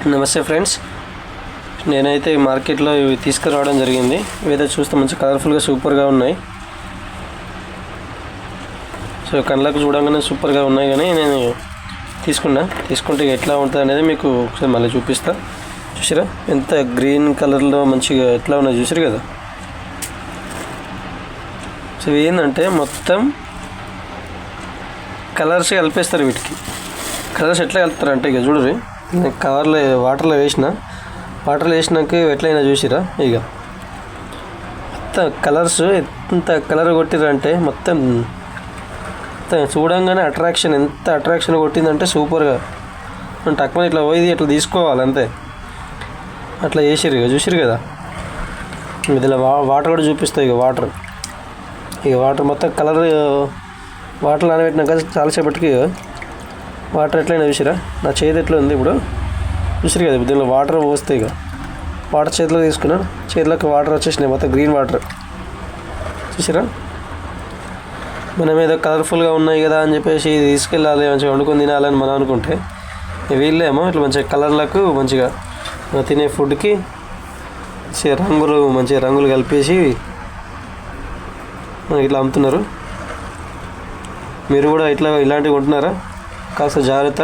నమస్తే ఫ్రెండ్స్, నేనైతే మార్కెట్లో ఇవి తీసుకురావడం జరిగింది. ఇవైతే చూస్తే మంచి కలర్ఫుల్గా సూపర్గా ఉన్నాయి. సో కళ్ళకు చూడంగానే సూపర్గా ఉన్నాయి, కానీ నేను తీసుకుంటే ఎట్లా ఉంటుంది అనేది మీకు ఒకసారి మళ్ళీ చూపిస్తా. చూసారా ఎంత గ్రీన్ కలర్లో మంచిగా ఎట్లా ఉన్నాయి, చూసారు కదా. సో ఇవి ఏంటంటే మొత్తం కలర్స్ కలిపేస్తారు. వీటికి కలర్స్ ఎట్లా కలుపుతారు అంటే, ఇక చూడరు, కవర్లో వాటర్లో వేసినాక ఎట్లయినా చూసిరా. ఇక మొత్తం కలర్స్ ఎంత కలర్ కొట్టిరంటే మొత్తం చూడంగానే ఎంత అట్రాక్షన్ కొట్టిందంటే సూపర్గా. టక్కున ఇట్లా పోయి ఇట్లా తీసుకోవాలి అంతే, అట్లా చేసిరు. ఇక చూసిరు కదా, ఇందులో వాటర్ కూడా చూపిస్తాయి. ఇక వాటర్ మొత్తం కలర్ వాటర్ నానబెట్టినాక చాలాసేపటికి వాటర్ ఎట్లయినా చూసిరా. నా చేతి ఎట్లా ఉంది ఇప్పుడు చూసిరు కదా. దీనిలో వాటర్ పోస్తాయి. ఇక వాటర్ చేతిలో తీసుకున్నాను, చేతిలోకి వాటర్ వచ్చేసినాయి, మొత్తం గ్రీన్ వాటర్. చూసిరా, మనం ఏదో కలర్ఫుల్గా ఉన్నాయి కదా అని చెప్పేసి తీసుకెళ్ళాలి, మంచిగా వండుకొని తినాలని మనం అనుకుంటే, వీళ్ళేమో ఇట్లా మంచిగా కలర్లకు మంచిగా తినే ఫుడ్కి మంచిగా రంగులు కలిపేసి ఇట్లా అమ్ముతున్నారు. మీరు కూడా ఇలాంటివి కొంటున్నారా? కాస్త జాగ్రత్త.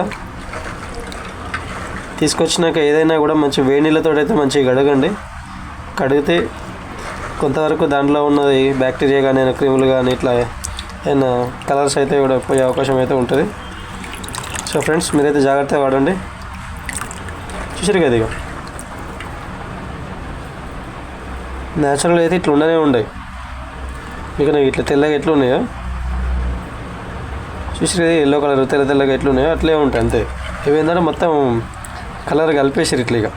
తీసుకొచ్చినాక ఏదైనా కూడా మంచి వేడి నీళ్ళతో అయితే మంచిగా కడగండి. కడిగితే కొంతవరకు దాంట్లో ఉన్నది బ్యాక్టీరియా కానీ క్రిములు కానీ ఇట్లా ఏమైనా కలర్స్ అయితే కూడా పోయే అవకాశం అయితే ఉంటుంది. సో ఫ్రెండ్స్, మీరైతే జాగ్రత్తగా వాడండి. చూసారు కదా, ఇక న్యాచురల్ అయితే ఇట్లా ఉండనే ఇక ఇట్లా తెల్లగా ఎట్లా ఉన్నాయో చూసారు కదా, ఎల్లో కలర్ తెల్లగా ఎట్లున్నాయో అట్లే ఉంటాయి అంతే. ఇవేంటంటే మొత్తం కలర్ కలిపేసారు ఇట్లా. ఇక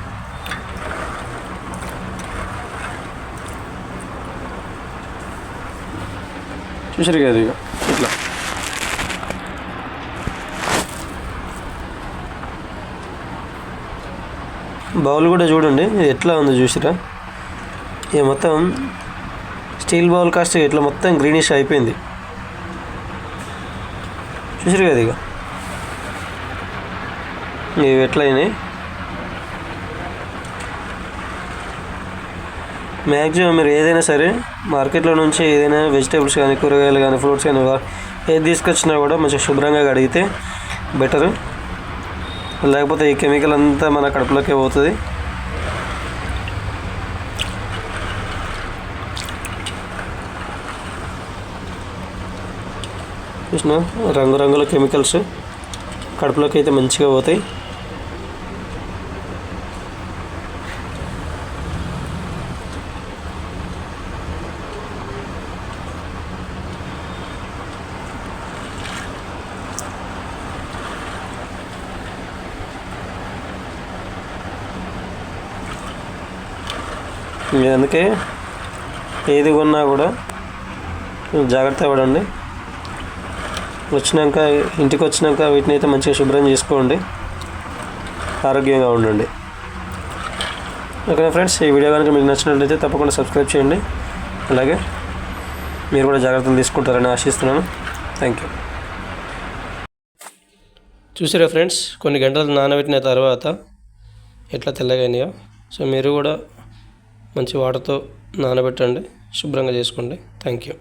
చూసారు కదా, ఇక ఇట్లా బౌల్ కూడా చూడండి ఎట్లా ఉందో చూసిరా. ఇక మొత్తం స్టీల్ బౌల్ కాస్ట్ ఇట్లా మొత్తం గ్రీనిష్ అయిపోయింది. చూసారు కదా, ఇక ఇవి ఎట్లయినాయి. మ్యాక్సిమం మీరు ఏదైనా సరే మార్కెట్లో నుంచి ఏదైనా వెజిటేబుల్స్ కానీ కూరగాయలు కానీ ఫ్రూట్స్ కానీ ఏది తీసుకొచ్చినా కూడా మంచిగా శుభ్రంగా కడిగితే బెటరు. లేకపోతే ఈ కెమికల్ అంతా మన కడుపులోకే పోతుంది. చూసిన రంగురంగుల కెమికల్స్ కడుపులోకి అయితే మంచిగా పోతాయి. అందుకే ఏది కొన్నా కూడా జాగ్రత్త పడండి. ఇంటికి వచ్చినాక వీటిని అయితే మంచిగా శుభ్రం చేసుకోండి, ఆరోగ్యంగా ఉండండి. ఓకే ఫ్రెండ్స్, ఈ వీడియో కనుక మీకు నచ్చినట్లయితే తప్పకుండా సబ్స్క్రైబ్ చేయండి. అలాగే మీరు కూడా జాగ్రత్తలు తీసుకుంటారని ఆశిస్తున్నాను. Thank you. చూసారా ఫ్రెండ్స్, కొన్ని గంటలు నానబెట్టిన తర్వాత ఎట్లా తెల్లగైనాయో. సో మీరు కూడా మంచి వాటర్తో నానబెట్టండి, శుభ్రంగా చేసుకోండి. Thank you.